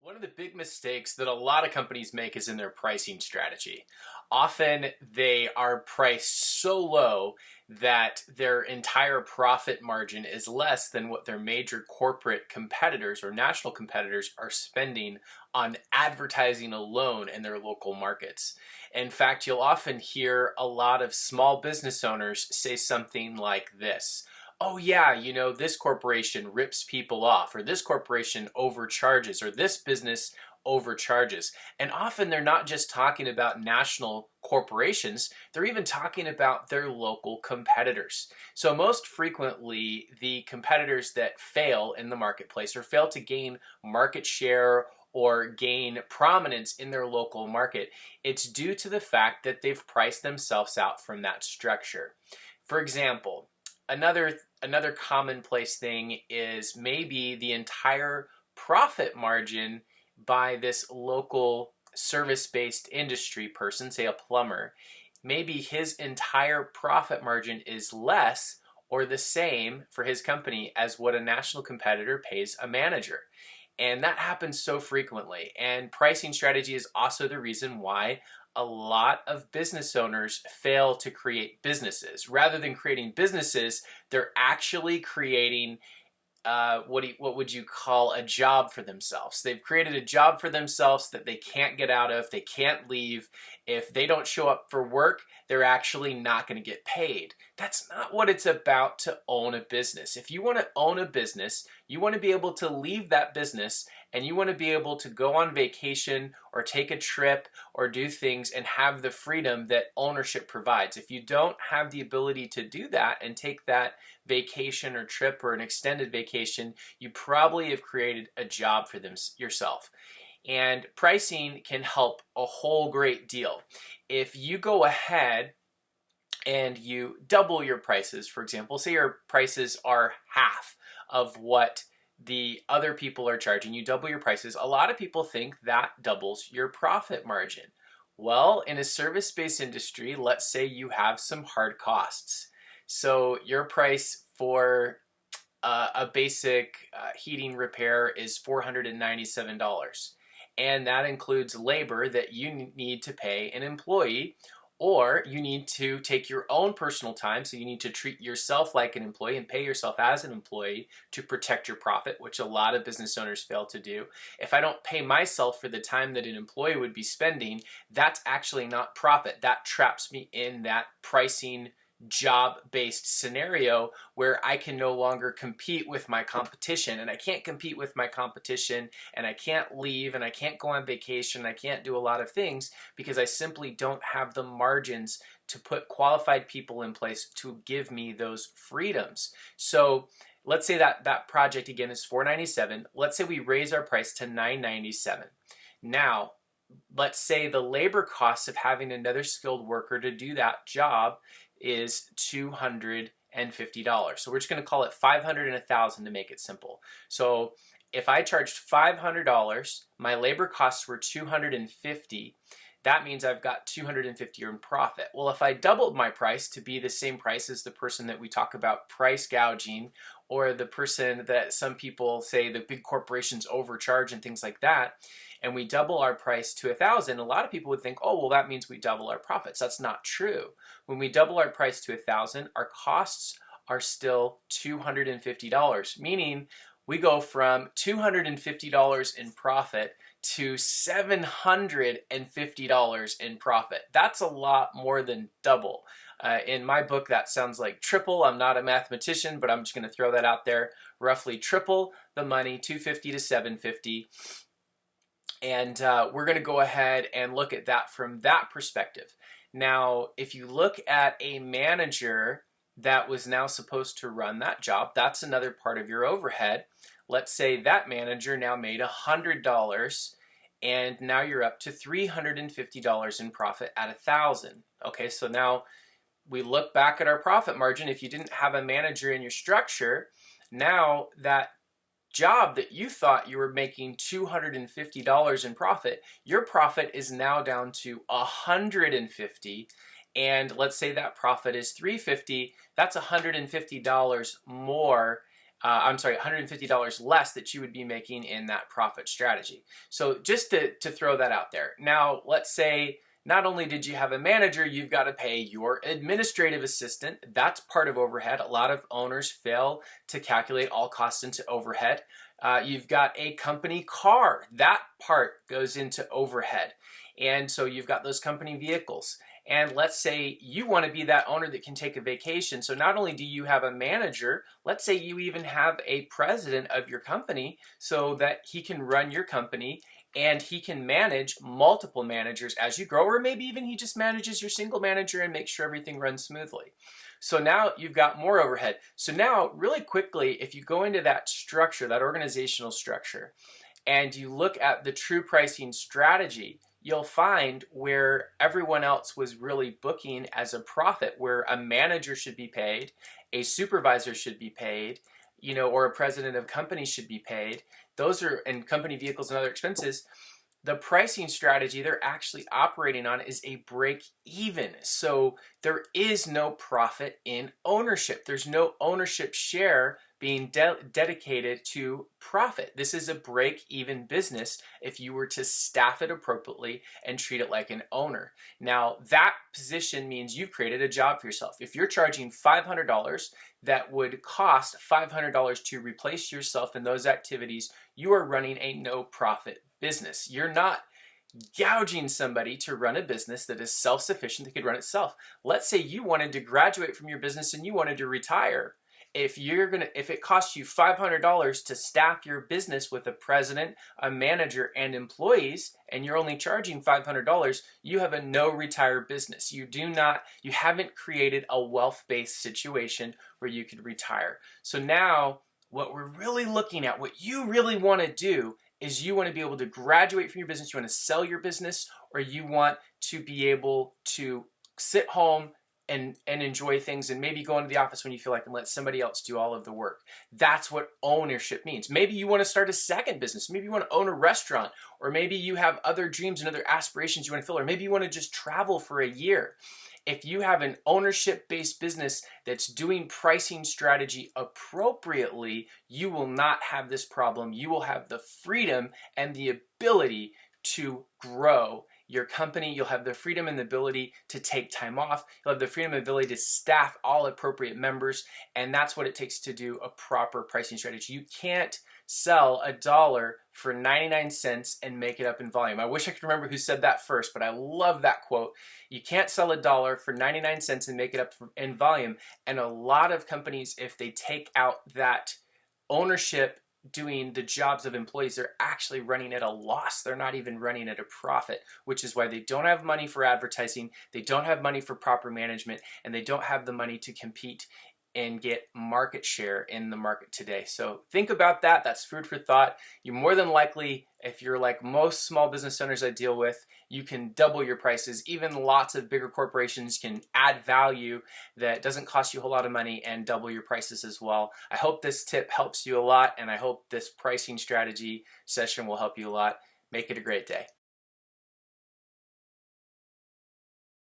One of the big mistakes that a lot of companies make is in their pricing strategy. Often they are priced so low that their entire profit margin is less than what their major corporate competitors or national competitors are spending on advertising alone in their local markets. In fact, you'll often hear a lot of small business owners say something like this: oh yeah, this corporation rips people off, or this corporation overcharges, or this business overcharges. And often they're not just talking about national corporations, they're even talking about their local competitors. So most frequently, the competitors that fail in the marketplace or fail to gain market share or gain prominence in their local market, it's due to the fact that they've priced themselves out from that structure. For example, another commonplace thing is maybe the entire profit margin by this local service-based industry person, say a plumber. Maybe his entire profit margin is less or the same for his company as what a national competitor pays a manager. And that happens so frequently. And pricing strategy is also the reason why a lot of business owners fail to create businesses. Rather than creating businesses, they're actually creating what would you call a job for themselves. They've created a job for themselves that they can't get out of, they can't leave. If they don't show up for work, they're actually not going to get paid. That's not what it's about to own a business. If you want to own a business, you want to be able to leave that business and you want to be able to go on vacation or take a trip or do things and have the freedom that ownership provides. If you don't have the ability to do that and take that vacation or trip or an extended vacation, you probably have created a job for yourself. And pricing can help a whole great deal. If you go ahead and you double your prices, for example, say your prices are half of what the other people are charging, you double your prices, a lot of people think that doubles your profit margin. Well, in a service-based industry, let's say you have some hard costs. So your price for a basic heating repair is $497. And that includes labor that you need to pay an employee, or you need to take your own personal time. So you need to treat yourself like an employee and pay yourself as an employee to protect your profit, which a lot of business owners fail to do. If I don't pay myself for the time that an employee would be spending, that's actually not profit. That traps me in that pricing job-based scenario where I can no longer compete with my competition, and I can't compete with my competition, and I can't leave, and I can't go on vacation, I can't do a lot of things because I simply don't have the margins to put qualified people in place to give me those freedoms. So let's say that project again is $497. Let's say we raise our price to $997. Now, let's say the labor costs of having another skilled worker to do that job is $250. So we're just going to call it $500 and $1,000 to make it simple. So if I charged $500, my labor costs were $250. That means I've got $250 in profit. Well, if I doubled my price to be the same price as the person that we talk about price gouging, or the person that some people say the big corporations overcharge and things like that, and we double our price to $1,000, a lot of people would think, oh, well, that means we double our profits. That's not true. When we double our price to $1,000, our costs are still $250, meaning we go from $250 in profit to $750 in profit. That's a lot more than double. In my book, that sounds like triple. I'm not a mathematician, but I'm just going to throw that out there. Roughly triple the money, $250 to $750. And we're going to go ahead and look at that from that perspective. Now, if you look at a manager that was now supposed to run that job, that's another part of your overhead. Let's say that manager now made $100, and now you're up to $350 in profit at $1,000. Okay, so now we look back at our profit margin. If you didn't have a manager in your structure, now that job that you thought you were making $250 in profit, your profit is now down to $150. And let's say that profit is $350, that's $150 more I'm sorry, $150 less that you would be making in that profit strategy. So just to throw that out there. Now, let's say not only did you have a manager, you've got to pay your administrative assistant. That's part of overhead. A lot of owners fail to calculate all costs into overhead. You've got a company car. That part goes into overhead. And so you've got those company vehicles. And let's say you want to be that owner that can take a vacation. So not only do you have a manager, let's say you even have a president of your company so that he can run your company and he can manage multiple managers as you grow, or maybe even he just manages your single manager and makes sure everything runs smoothly. So now you've got more overhead. So now really quickly, if you go into that structure, that organizational structure, and you look at the true pricing strategy, you'll find where everyone else was really booking as a profit, where a manager should be paid, a supervisor should be paid, or a president of company should be paid. Those are, and company vehicles and other expenses. The pricing strategy they're actually operating on is a break even. So there is no profit in ownership. There's no ownership share being dedicated to profit. This is a break even business if you were to staff it appropriately and treat it like an owner. Now, that position means you've created a job for yourself. If you're charging $500, that would cost $500 to replace yourself in those activities, you are running a no profit business. You're not gouging somebody to run a business that is self-sufficient, that could run itself. Let's say you wanted to graduate from your business and you wanted to retire. If it costs you $500 to staff your business with a president, a manager, and employees, and you're only charging $500, you have a no retire business. You haven't created a wealth-based situation where you could retire. So now what we're really looking at, what you really want to do is you want to be able to graduate from your business, you want to sell your business, or you want to be able to sit home and enjoy things and maybe go into the office when you feel like and let somebody else do all of the work. That's what ownership means. Maybe you want to start a second business. Maybe you want to own a restaurant, or maybe you have other dreams and other aspirations you want to fill, or maybe you want to just travel for a year. If you have an ownership-based business that's doing pricing strategy appropriately, you will not have this problem. You will have the freedom and the ability to grow your company. You'll have the freedom and the ability to take time off. You'll have the freedom and ability to staff all appropriate members, and that's what it takes to do a proper pricing strategy. You can't sell $1 for 99 cents and make it up in volume. I wish I could remember who said that first, but I love that quote. You can't sell $1 for 99 cents and make it up in volume. And a lot of companies, if they take out that ownership doing the jobs of employees, they're actually running at a loss. They're not even running at a profit, which is why they don't have money for advertising, they don't have money for proper management, and they don't have the money to compete and get market share in the market today. So think about that. That's food for thought. You more than likely, if you're like most small business owners I deal with, you can double your prices. Even lots of bigger corporations can add value that doesn't cost you a whole lot of money and double your prices as well. I hope this tip helps you a lot, and I hope this pricing strategy session will help you a lot. Make it a great day.